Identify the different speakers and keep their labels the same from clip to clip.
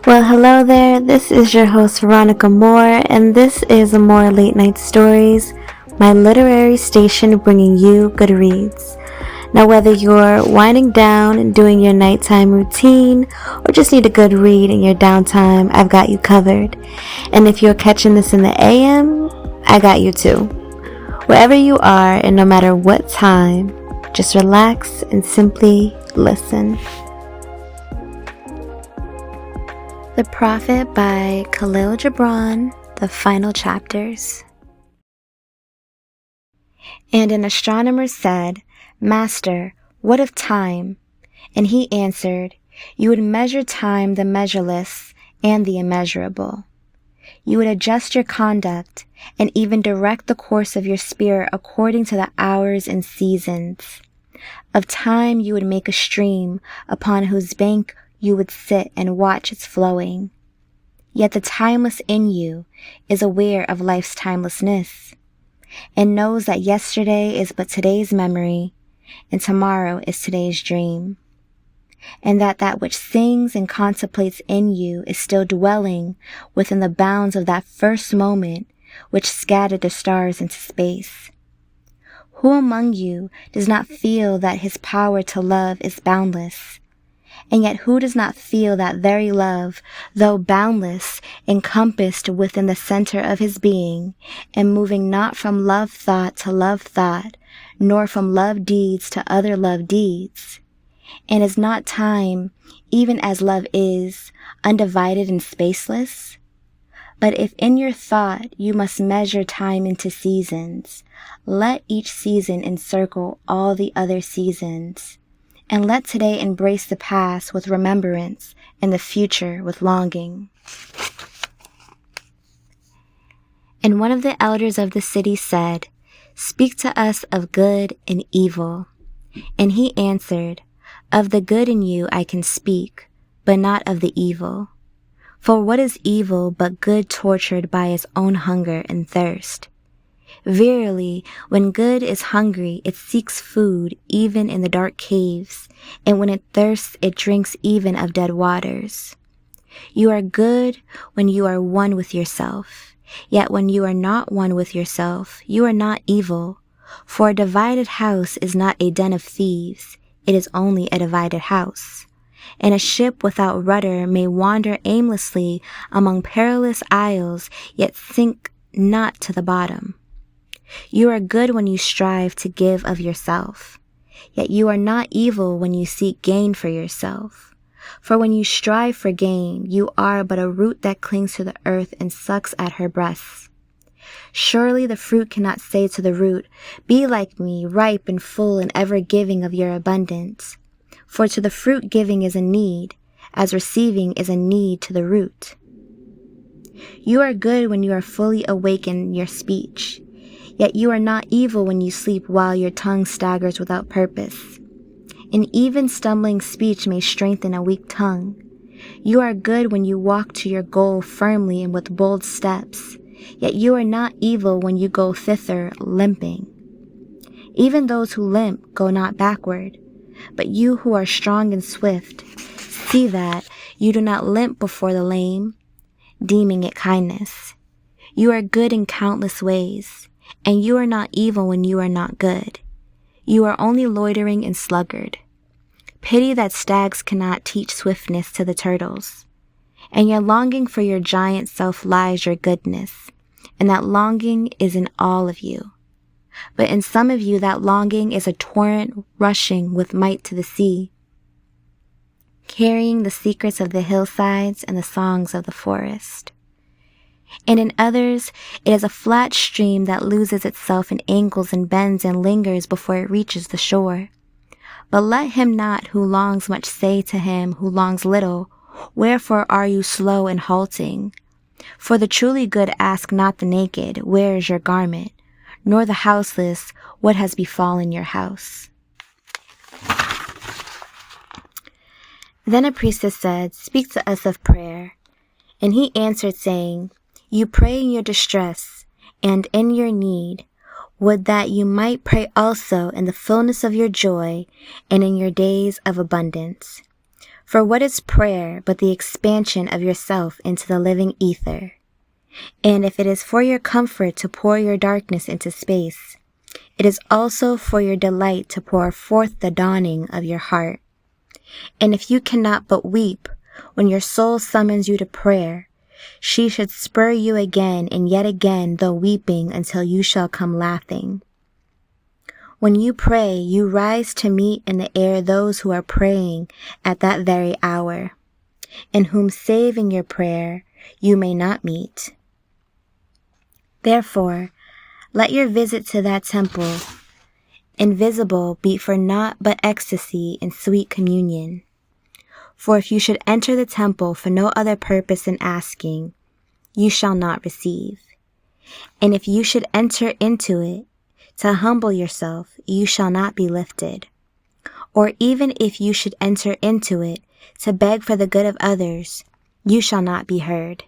Speaker 1: Well, hello there. This is your host, Veronica Moore, and this is More Late Night Stories, my literary station bringing you good reads. Now, whether you're winding down and doing your nighttime routine, or just need a good read in your downtime, I've got you covered. And if you're catching this in the AM, I got you too. Wherever you are, and no matter what time, just relax and simply listen. The Prophet by Khalil Gibran, the final chapters. And an astronomer said, "Master, what of time?" And he answered, "You would measure time the measureless and the immeasurable. You would adjust your conduct and even direct the course of your spirit according to the hours and seasons. Of time you would make a stream upon whose bank you would sit and watch its flowing. Yet the timeless in you is aware of life's timelessness and knows that yesterday is but today's memory and tomorrow is today's dream, and that which sings and contemplates in you is still dwelling within the bounds of that first moment which scattered the stars into space. Who among you does not feel that his power to love is boundless? And yet who does not feel that very love, though boundless, encompassed within the center of his being, and moving not from love thought to love thought, nor from love deeds to other love deeds? And is not time, even as love is, undivided and spaceless? But if in your thought you must measure time into seasons, let each season encircle all the other seasons. And let today embrace the past with remembrance and the future with longing." And one of the elders of the city said, "Speak to us of good and evil." And he answered, "Of the good in you I can speak, but not of the evil. For what is evil but good tortured by its own hunger and thirst? Verily, when good is hungry, it seeks food even in the dark caves, and when it thirsts, it drinks even of dead waters. You are good when you are one with yourself, yet when you are not one with yourself, you are not evil. For a divided house is not a den of thieves, it is only a divided house. And a ship without rudder may wander aimlessly among perilous isles, yet sink not to the bottom. You are good when you strive to give of yourself, yet you are not evil when you seek gain for yourself. For when you strive for gain, you are but a root that clings to the earth and sucks at her breasts. Surely the fruit cannot say to the root, 'Be like me, ripe and full and ever giving of your abundance.' For to the fruit giving is a need, as receiving is a need to the root. You are good when you are fully awake in your speech, yet you are not evil when you sleep while your tongue staggers without purpose. An even stumbling speech may strengthen a weak tongue. You are good when you walk to your goal firmly and with bold steps, yet you are not evil when you go thither limping. Even those who limp go not backward, but you who are strong and swift, see that you do not limp before the lame, deeming it kindness. You are good in countless ways, and you are not evil when you are not good. You are only loitering and sluggard. Pity that stags cannot teach swiftness to the turtles. And your longing for your giant self lies your goodness, and that longing is in all of you. But in some of you that longing is a torrent rushing with might to the sea, carrying the secrets of the hillsides and the songs of the forest. And in others, it is a flat stream that loses itself in angles and bends and lingers before it reaches the shore. But let him not who longs much say to him who longs little, "Wherefore are you slow and halting?" For the truly good ask not the naked, "Where is your garment?" nor the houseless, "What has befallen your house?" Then a priestess said, "Speak to us of prayer." And he answered, saying, "You pray in your distress, and in your need. Would that you might pray also in the fullness of your joy and in your days of abundance. For what is prayer but the expansion of yourself into the living ether? And if it is for your comfort to pour your darkness into space, it is also for your delight to pour forth the dawning of your heart. And if you cannot but weep when your soul summons you to prayer, she should spur you again and yet again, though weeping, until you shall come laughing. When you pray, you rise to meet in the air those who are praying at that very hour, and whom save in your prayer you may not meet. Therefore, let your visit to that temple, invisible, be for naught but ecstasy and sweet communion. For if you should enter the temple for no other purpose than asking, you shall not receive. And if you should enter into it to humble yourself, you shall not be lifted. Or even if you should enter into it to beg for the good of others, you shall not be heard.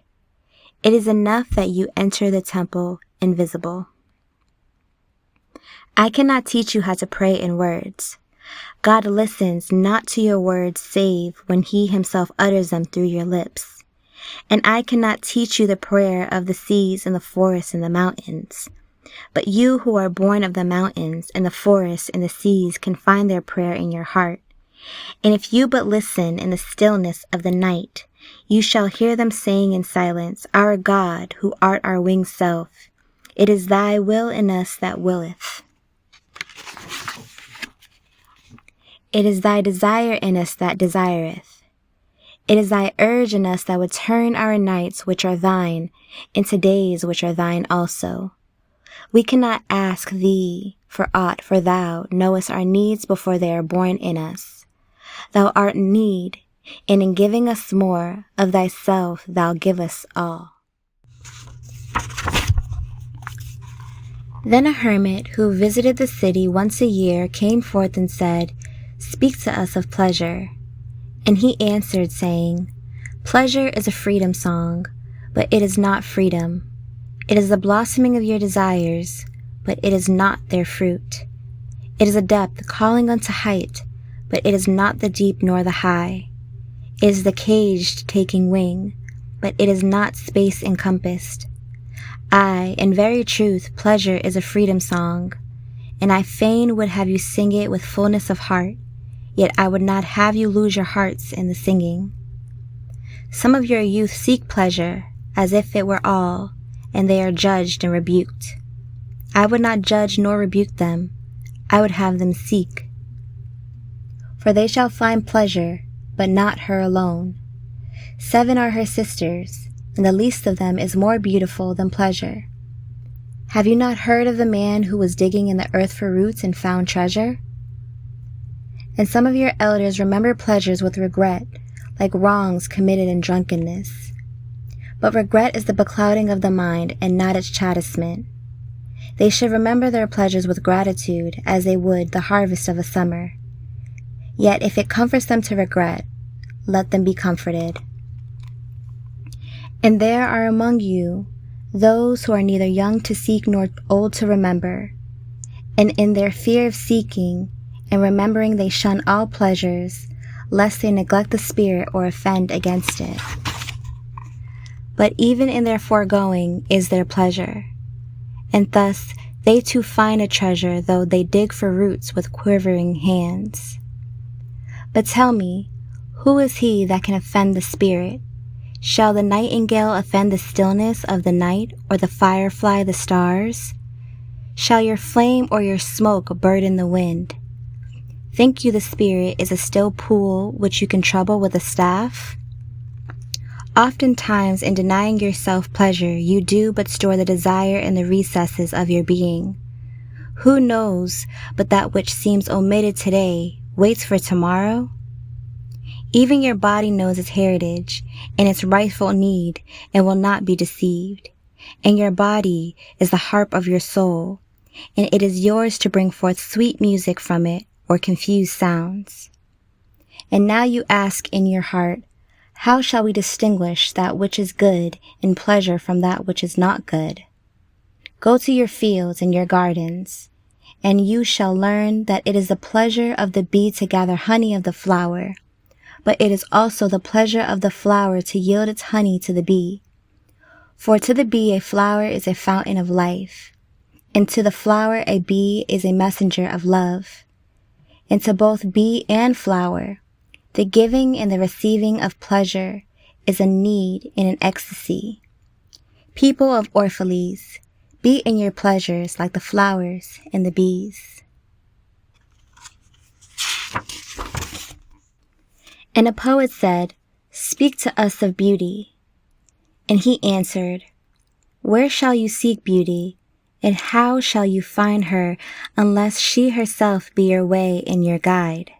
Speaker 1: It is enough that you enter the temple invisible. I cannot teach you how to pray in words. God listens not to your words save when he himself utters them through your lips. And I cannot teach you the prayer of the seas and the forests and the mountains. But you who are born of the mountains and the forests and the seas can find their prayer in your heart. And if you but listen in the stillness of the night, you shall hear them saying in silence, Our God, who art our winged self, it is thy will in us that willeth. It is thy desire in us that desireth. It is thy urge in us that would turn our nights which are thine into days which are thine also. We cannot ask thee for aught, for thou knowest our needs before they are born in us. Thou art in need, and in giving us more of thyself thou givest all. Then a hermit who visited the city once a year came forth and said, Speak to us of pleasure. And he answered, saying, Pleasure is a freedom song, but it is not freedom. It is the blossoming of your desires, but it is not their fruit. It is a depth calling unto height, but it is not the deep nor the high. It is the caged taking wing, but it is not space encompassed. Aye, in very truth, pleasure is a freedom song, and I fain would have you sing it with fullness of heart, yet I would not have you lose your hearts in the singing. Some of your youth seek pleasure as if it were all, and they are judged and rebuked. I would not judge nor rebuke them. I would have them seek. For they shall find pleasure, but not her alone. 7 are her sisters, and the least of them is more beautiful than pleasure. Have you not heard of the man who was digging in the earth for roots and found treasure? And some of your elders remember pleasures with regret, like wrongs committed in drunkenness. But regret is the beclouding of the mind and not its chastisement. They should remember their pleasures with gratitude as they would the harvest of a summer. Yet if it comforts them to regret, let them be comforted. And there are among you those who are neither young to seek nor old to remember, and in their fear of seeking and remembering they shun all pleasures, lest they neglect the spirit or offend against it. But even in their foregoing is their pleasure, and thus they too find a treasure, though they dig for roots with quivering hands. But tell me, who is he that can offend the spirit? Shall the nightingale offend the stillness of the night, or the firefly the stars? Shall your flame or your smoke burden the wind? Think you the spirit is a still pool which you can trouble with a staff? Oftentimes in denying yourself pleasure, you do but store the desire in the recesses of your being. Who knows but that which seems omitted today waits for tomorrow? Even your body knows its heritage and its rightful need and will not be deceived. And your body is the harp of your soul, and it is yours to bring forth sweet music from it or confused sounds. And now you ask in your heart, how shall we distinguish that which is good in pleasure from that which is not good? Go to your fields and your gardens, and you shall learn that it is the pleasure of the bee to gather honey of the flower, but it is also the pleasure of the flower to yield its honey to the bee. For to the bee a flower is a fountain of life, and to the flower a bee is a messenger of love. And to both bee and flower, the giving and the receiving of pleasure is a need and an ecstasy. People of Orphalese, be in your pleasures like the flowers and the bees. And a poet said, "Speak to us of beauty." And he answered, "Where shall you seek beauty, and how shall you find her unless she herself be your way and your guide?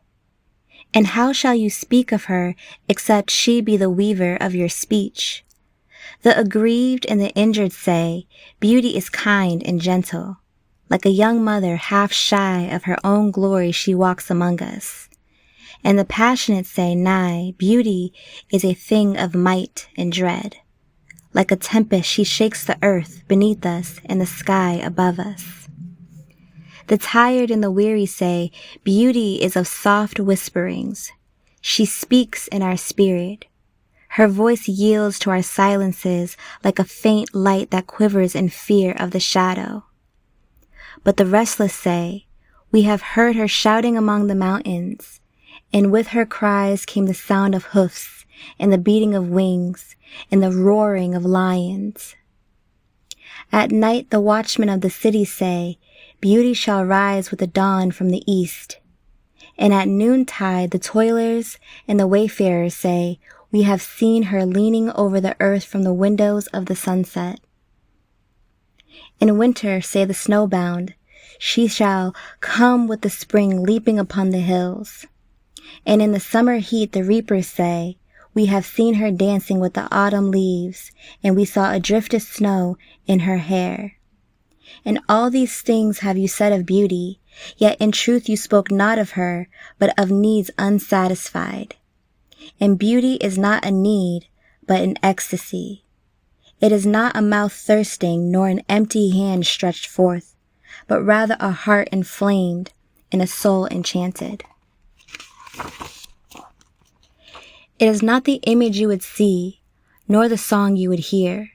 Speaker 1: And how shall you speak of her except she be the weaver of your speech? The aggrieved and the injured say, beauty is kind and gentle. Like a young mother half shy of her own glory she walks among us. And the passionate say, nay, beauty is a thing of might and dread. Like a tempest she shakes the earth beneath us and the sky above us. The tired and the weary say, beauty is of soft whisperings. She speaks in our spirit. Her voice yields to our silences like a faint light that quivers in fear of the shadow. But the restless say, we have heard her shouting among the mountains, and with her cries came the sound of hoofs, and the beating of wings, and the roaring of lions. At night the watchmen of the city say, beauty shall rise with the dawn from the east. And at noontide the toilers and the wayfarers say, we have seen her leaning over the earth from the windows of the sunset. In winter, say the snowbound, she shall come with the spring leaping upon the hills. And in the summer heat the reapers say, we have seen her dancing with the autumn leaves, and we saw a drift of snow in her hair. And all these things have you said of beauty, yet in truth you spoke not of her, but of needs unsatisfied. And beauty is not a need, but an ecstasy. It is not a mouth thirsting, nor an empty hand stretched forth, but rather a heart inflamed and a soul enchanted. It is not the image you would see, nor the song you would hear,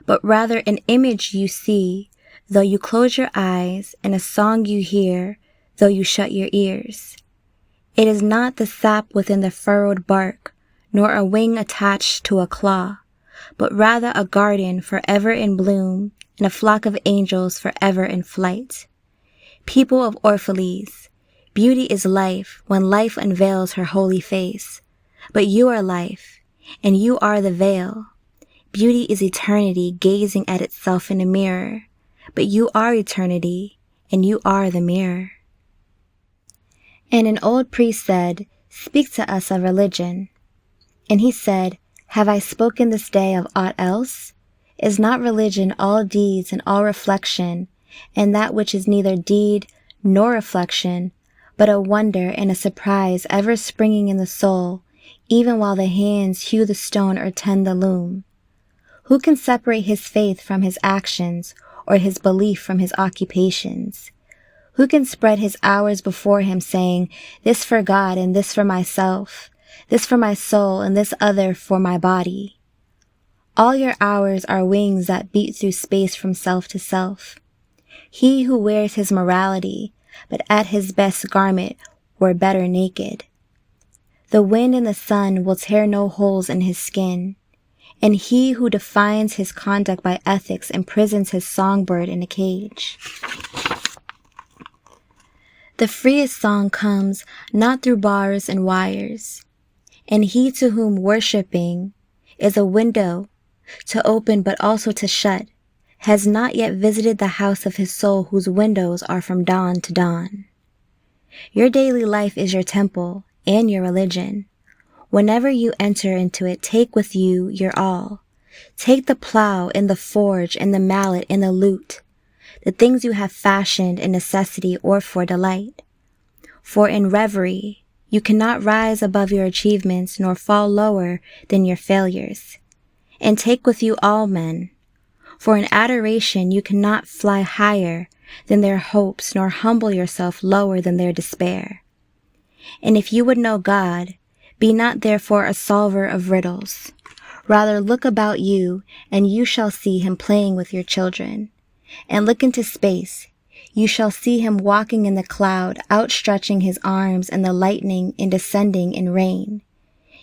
Speaker 1: but rather an image you see, though you close your eyes, and a song you hear, though you shut your ears. It is not the sap within the furrowed bark, nor a wing attached to a claw, but rather a garden forever in bloom, and a flock of angels forever in flight. People of Orphalese, beauty is life when life unveils her holy face. But you are life, and you are the veil. Beauty is eternity gazing at itself in a mirror, but you are eternity, and you are the mirror. And an old priest said, speak to us of religion. And he said, have I spoken this day of aught else? Is not religion all deeds and all reflection, and that which is neither deed nor reflection, but a wonder and a surprise ever springing in the soul, even while the hands hew the stone or tend the loom? Who can separate his faith from his actions, or his belief from his occupations? Who can spread his hours before him, saying, this for God and this for myself, this for my soul and this other for my body? All your hours are wings that beat through space from self to self. He who wears his morality, but at his best garment were better naked. The wind and the sun will tear no holes in his skin, and he who defines his conduct by ethics imprisons his songbird in a cage. The freest song comes not through bars and wires, and he to whom worshipping is a window to open but also to shut, has not yet visited the house of his soul whose windows are from dawn to dawn. Your daily life is your temple and your religion. Whenever you enter into it, take with you your all. Take the plow and the forge and the mallet and the lute, the things you have fashioned in necessity or for delight. For in reverie, you cannot rise above your achievements nor fall lower than your failures. And take with you all men. For in adoration you cannot fly higher than their hopes nor humble yourself lower than their despair. And if you would know God, Be not therefore a solver of riddles. Rather look about you, and you shall see him playing with your children. And look into space. You shall see him walking in the cloud, outstretching his arms in the lightning and descending in rain.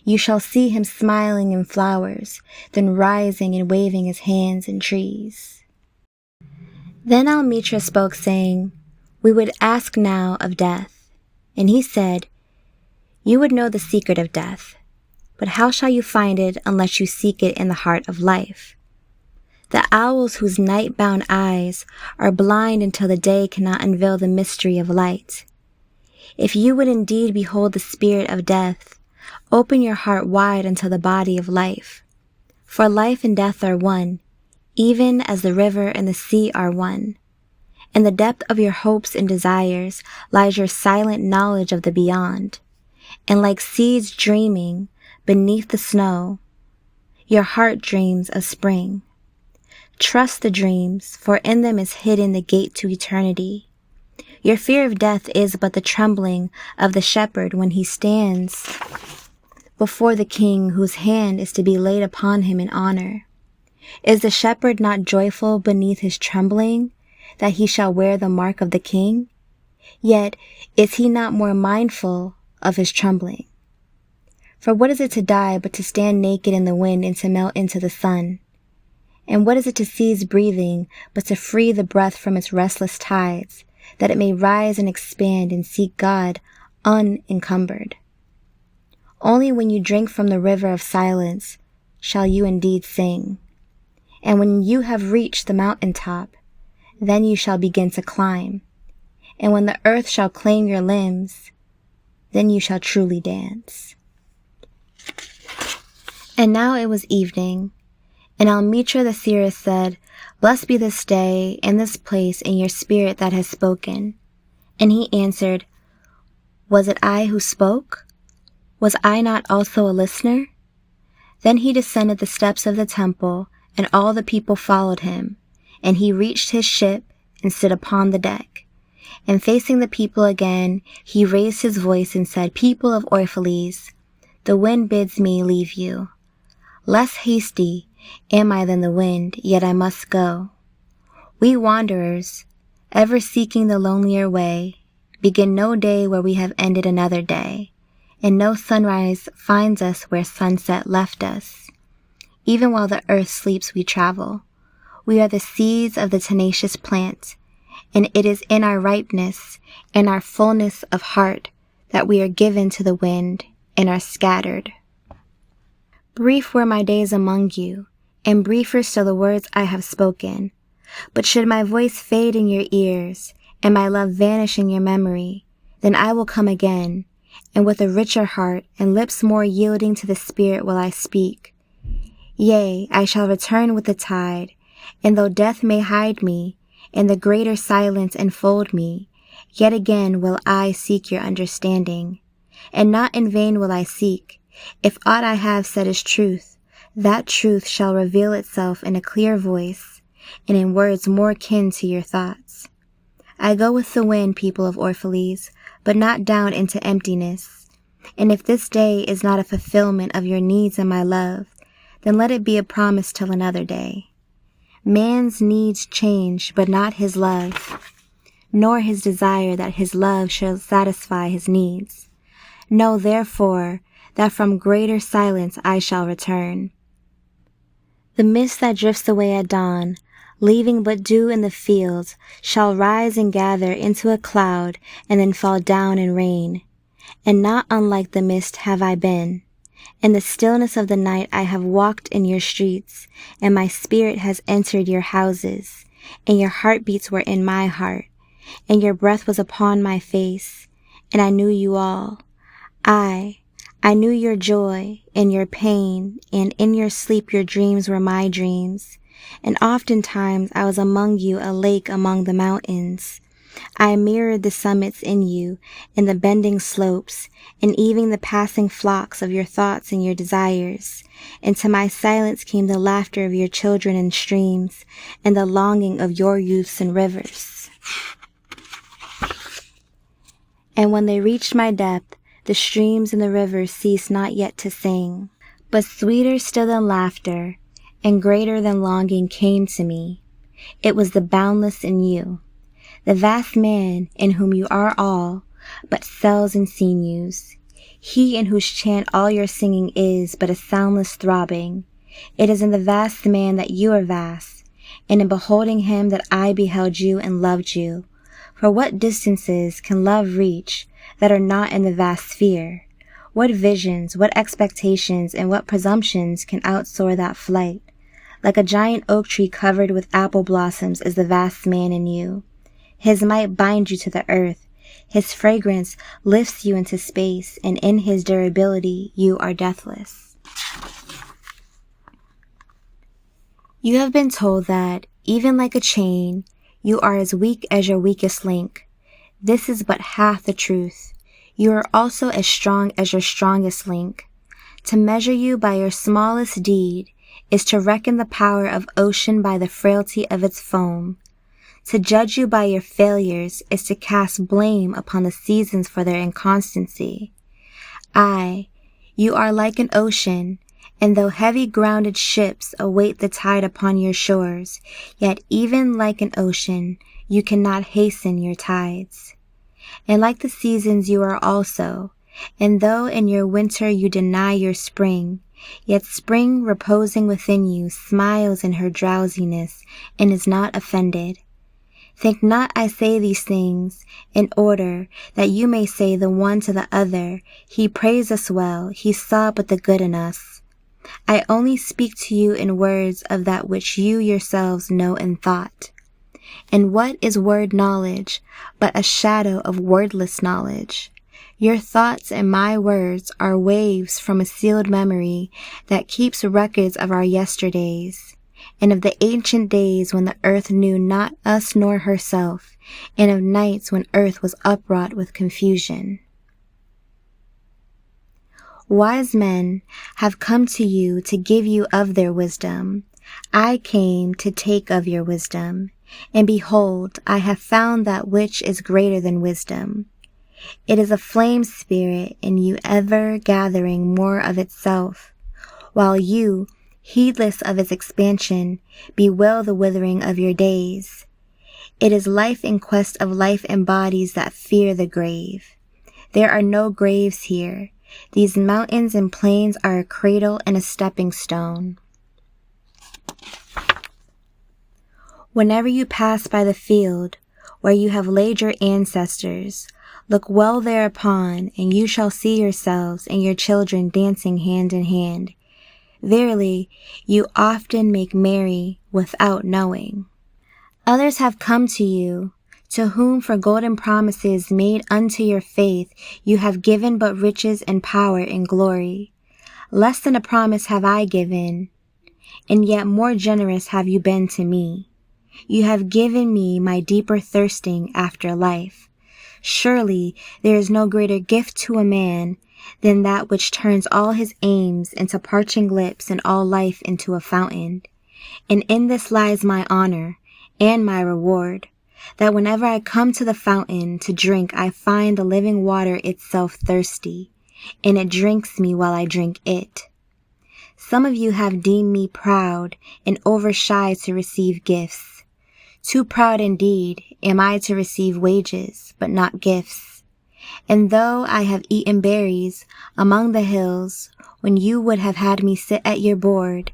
Speaker 1: You shall see him smiling in flowers, then rising and waving his hands in trees. Then Almitra spoke, saying, We would ask now of death. And he said, You would know the secret of death, but how shall you find it unless you seek it in the heart of life? The owls whose night-bound eyes are blind until the day cannot unveil the mystery of light. If you would indeed behold the spirit of death, open your heart wide unto the body of life. For life and death are one, even as the river and the sea are one. In the depth of your hopes and desires lies your silent knowledge of the beyond. And like seeds dreaming beneath the snow, your heart dreams of spring. Trust the dreams, for in them is hidden the gate to eternity. Your fear of death is but the trembling of the shepherd when he stands before the king whose hand is to be laid upon him in honor. Is the shepherd not joyful beneath his trembling, that he shall wear the mark of the king? Yet is he not more mindful of his trembling? For what is it to die but to stand naked in the wind and to melt into the sun? And what is it to cease breathing but to free the breath from its restless tides, that it may rise and expand and seek God unencumbered? Only when you drink from the river of silence shall you indeed sing. And when you have reached the mountain top, then you shall begin to climb. And when the earth shall claim your limbs, then you shall truly dance. And now it was evening, and Almitra the seeress said, Blessed be this day and this place and your spirit that has spoken. And he answered, Was it I who spoke? Was I not also a listener? Then he descended the steps of the temple, and all the people followed him. And he reached his ship and stood upon the deck. And facing the people again, he raised his voice and said, People of Orphalese, the wind bids me leave you. Less hasty am I than the wind, yet I must go. We wanderers, ever seeking the lonelier way, begin no day where we have ended another day, and no sunrise finds us where sunset left us. Even while the earth sleeps we travel. We are the seeds of the tenacious plant, and it is in our ripeness and our fullness of heart that we are given to the wind and are scattered. Brief were my days among you, and briefer still the words I have spoken. But should my voice fade in your ears, and my love vanish in your memory, then I will come again, and with a richer heart and lips more yielding to the Spirit will I speak. Yea, I shall return with the tide, and though death may hide me, and the greater silence enfold me, yet again will I seek your understanding. And not in vain will I seek. If aught I have said is truth, that truth shall reveal itself in a clear voice, and in words more kin to your thoughts. I go with the wind, people of Orphalese, but not down into emptiness. And if this day is not a fulfillment of your needs and my love, then let it be a promise till another day. Man's needs change, but not his love, nor his desire that his love shall satisfy his needs. Know, therefore, that from greater silence I shall return. The mist that drifts away at dawn, leaving but dew in the fields, shall rise and gather into a cloud and then fall down in rain. And not unlike the mist have I been. In the stillness of the night I have walked in your streets, and my spirit has entered your houses, and your heartbeats were in my heart, and your breath was upon my face, and I knew you all. I knew your joy and your pain, and in your sleep your dreams were my dreams. And oftentimes I was among you, a lake among the mountains. I mirrored the summits in you, and the bending slopes, and even the passing flocks of your thoughts and your desires. And to my silence came the laughter of your children in streams, and the longing of your youths in rivers. And when they reached my depth, The streams and the rivers cease not yet to sing. But sweeter still than laughter, and greater than longing came to me. It was the boundless in you, the vast man in whom you are all, but cells and sinews. He in whose chant all your singing is but a soundless throbbing. It is in the vast man that you are vast, and in beholding him that I beheld you and loved you. For what distances can love reach that are not in the vast sphere? What visions, what expectations, and what presumptions can outsoar that flight? Like a giant oak tree covered with apple blossoms is the vast man in you. His might binds you to the earth. His fragrance lifts you into space, and in his durability you are deathless. You have been told that, even like a chain, you are as weak as your weakest link. This is but half the truth. You are also as strong as your strongest link. To measure you by your smallest deed is to reckon the power of ocean by the frailty of its foam. To judge you by your failures is to cast blame upon the seasons for their inconstancy. Aye, you are like an ocean, and though heavy-grounded ships await the tide upon your shores, yet even like an ocean, you cannot hasten your tides. And like the seasons you are also, and though in your winter you deny your spring, yet spring reposing within you smiles in her drowsiness and is not offended. Think not I say these things in order that you may say the one to the other, he praised us well, he saw but the good in us. I only speak to you in words of that which you yourselves know in thought. And what is word knowledge but a shadow of wordless knowledge? Your thoughts and my words are waves from a sealed memory that keeps records of our yesterdays, and of the ancient days when the earth knew not us nor herself, and of nights when earth was upwrought with confusion. Wise men have come to you to give you of their wisdom. I came to take of your wisdom. And behold, I have found that which is greater than wisdom. It is a flame spirit in you ever gathering more of itself, while you, heedless of its expansion, bewail the withering of your days. It is life in quest of life in bodies that fear the grave. There are no graves here. These mountains and plains are a cradle and a stepping stone. Whenever you pass by the field where you have laid your ancestors, look well thereupon, and you shall see yourselves and your children dancing hand in hand. Verily, you often make merry without knowing. Others have come to you, to whom for golden promises made unto your faith you have given but riches and power and glory. Less than a promise have I given, and yet more generous have you been to me. You have given me my deeper thirsting after life. Surely there is no greater gift to a man than that which turns all his aims into parching lips and all life into a fountain. And in this lies my honor and my reward, that whenever I come to the fountain to drink, I find the living water itself thirsty, and it drinks me while I drink it. Some of you have deemed me proud and overshy to receive gifts. Too proud indeed am I to receive wages, but not gifts. And though I have eaten berries among the hills, when you would have had me sit at your board,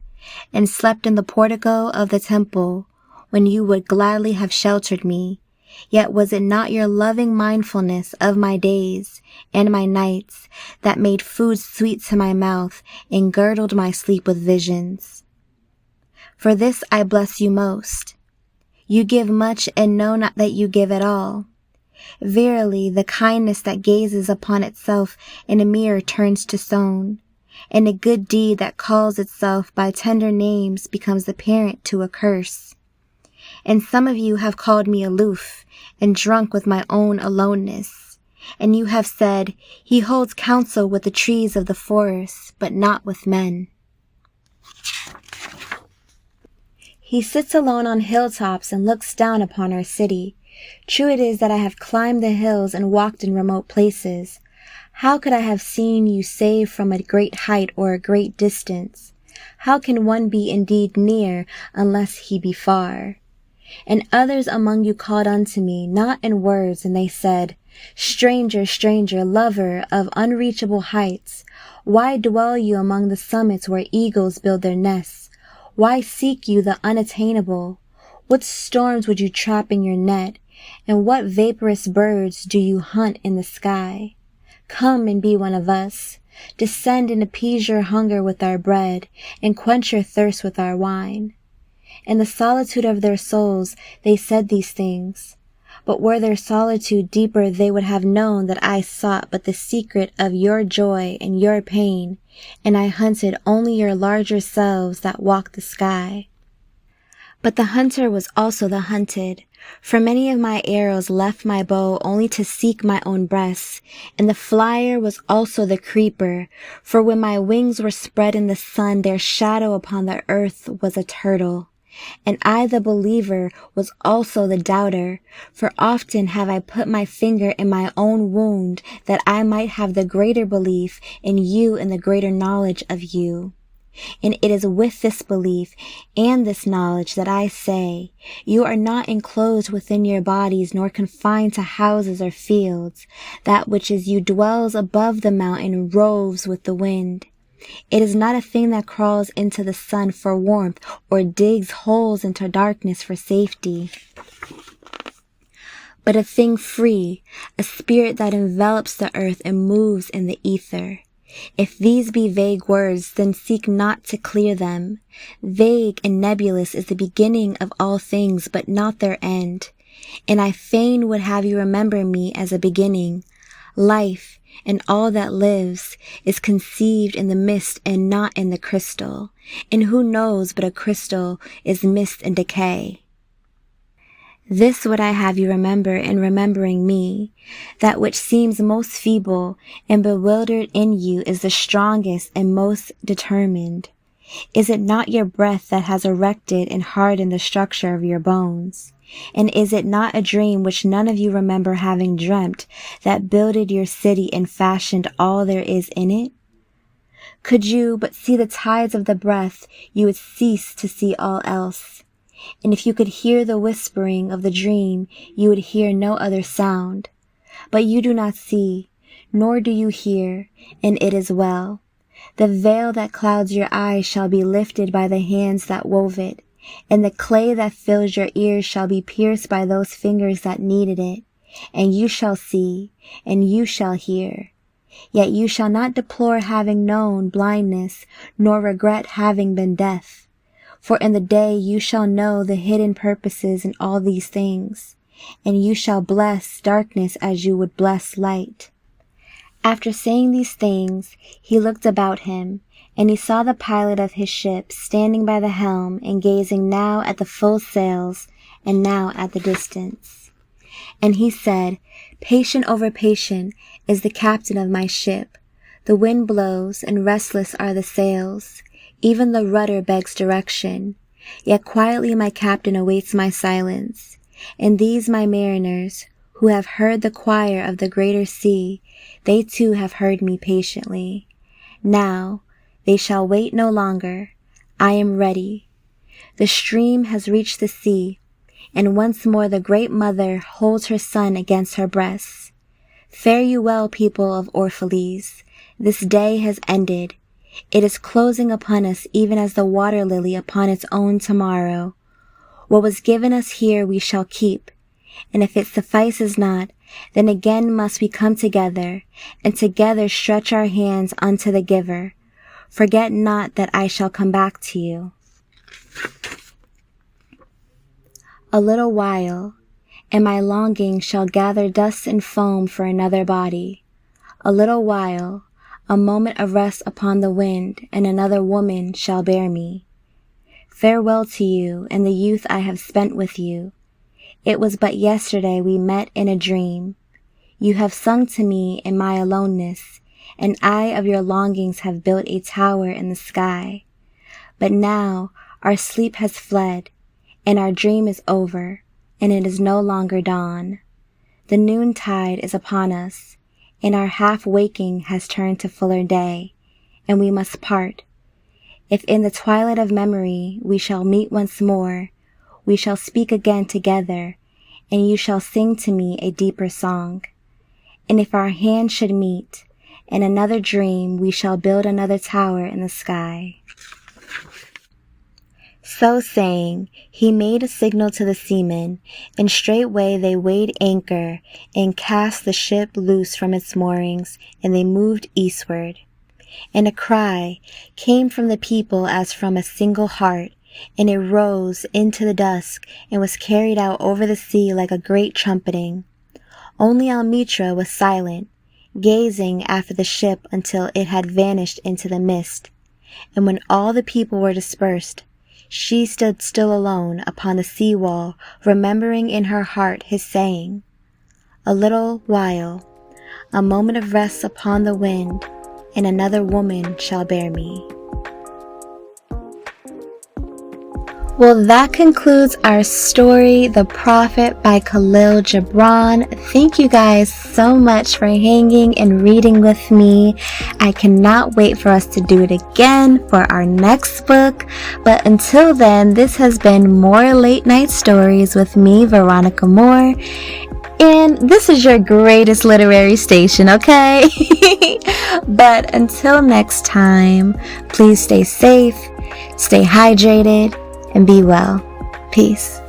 Speaker 1: and slept in the portico of the temple, when you would gladly have sheltered me, yet was it not your loving mindfulness of my days and my nights that made food sweet to my mouth and girdled my sleep with visions? For this I bless you most. You give much and know not that you give at all. Verily, the kindness that gazes upon itself in a mirror turns to stone, and a good deed that calls itself by tender names becomes the parent to a curse. And some of you have called me aloof and drunk with my own aloneness, and you have said, he holds counsel with the trees of the forest, but not with men. He sits alone on hilltops and looks down upon our city. True it is that I have climbed the hills and walked in remote places. How could I have seen you save from a great height or a great distance? How can one be indeed near unless he be far? And others among you called unto me, not in words, and they said, Stranger, stranger, lover of unreachable heights, why dwell you among the summits where eagles build their nests? Why seek you the unattainable? What storms would you trap in your net, and what vaporous birds do you hunt in the sky? Come and be one of us. Descend and appease your hunger with our bread, and quench your thirst with our wine. In the solitude of their souls they said these things. But were their solitude deeper, they would have known that I sought but the secret of your joy and your pain, and I hunted only your larger selves that walk the sky. But the hunter was also the hunted, for many of my arrows left my bow only to seek my own breast, and the flyer was also the creeper, for when my wings were spread in the sun, their shadow upon the earth was a turtle. And I, the believer, was also the doubter, for often have I put my finger in my own wound, that I might have the greater belief in you and the greater knowledge of you. And it is with this belief and this knowledge that I say, you are not enclosed within your bodies, nor confined to houses or fields. That which is you dwells above the mountain and roves with the wind. It is not a thing that crawls into the sun for warmth or digs holes into darkness for safety, but a thing free, a spirit that envelops the earth and moves in the ether. If these be vague words, then seek not to clear them. Vague and nebulous is the beginning of all things, but not their end. And I fain would have you remember me as a beginning. Life, and all that lives, is conceived in the mist and not in the crystal. And who knows but a crystal is mist and decay? This would I have you remember in remembering me. That which seems most feeble and bewildered in you is the strongest and most determined. Is it not your breath that has erected and hardened the structure of your bones? And is it not a dream which none of you remember having dreamt that builded your city and fashioned all there is in it? Could you but see the tides of the breath, you would cease to see all else. And if you could hear the whispering of the dream, you would hear no other sound. But you do not see, nor do you hear, and it is well. The veil that clouds your eyes shall be lifted by the hands that wove it, and the clay that fills your ears shall be pierced by those fingers that kneaded it, and you shall see, and you shall hear. Yet you shall not deplore having known blindness, nor regret having been deaf. For in the day you shall know the hidden purposes in all these things, and you shall bless darkness as you would bless light. After saying these things, he looked about him, and he saw the pilot of his ship standing by the helm and gazing now at the full sails and now at the distance. And he said, Patient over patient is the captain of my ship. The wind blows, and restless are the sails. Even the rudder begs direction. Yet quietly my captain awaits my silence. And these my mariners, who have heard the choir of the greater sea, they too have heard me patiently. Now they shall wait no longer. I am ready. The stream has reached the sea, and once more the great mother holds her son against her breast. Fare you well, people of Orphalese. This day has ended. It is closing upon us even as the water lily upon its own tomorrow. What was given us here we shall keep, and if it suffices not, then again must we come together, and together stretch our hands unto the giver. Forget not that I shall come back to you. A little while, and my longing shall gather dust and foam for another body. A little while, a moment of rest upon the wind, and another woman shall bear me. Farewell to you and the youth I have spent with you. It was but yesterday we met in a dream. You have sung to me in my aloneness, and I of your longings have built a tower in the sky. But now our sleep has fled, and our dream is over, and it is no longer dawn. The noontide is upon us, and our half-waking has turned to fuller day, and we must part. If in the twilight of memory we shall meet once more, we shall speak again together, and you shall sing to me a deeper song. And if our hands should meet, in another dream we shall build another tower in the sky. So saying, he made a signal to the seamen, and straightway they weighed anchor, and cast the ship loose from its moorings, and they moved eastward. And a cry came from the people as from a single heart, and it rose into the dusk, and was carried out over the sea like a great trumpeting. Only Almitra was silent, gazing after the ship until it had vanished into the mist. And when all the people were dispersed, she stood still alone upon the sea wall, remembering in her heart his saying, "A little while, a moment of rest upon the wind, and another woman shall bear me." Well, that concludes our story, The Prophet by Khalil Gibran. Thank you guys so much for hanging and reading with me. I cannot wait for us to do it again for our next book. But until then, this has been More Late Night Stories with me, Veronica Moore. And this is your greatest literary station, okay? But until next time, please stay safe, stay hydrated, and be well. Peace.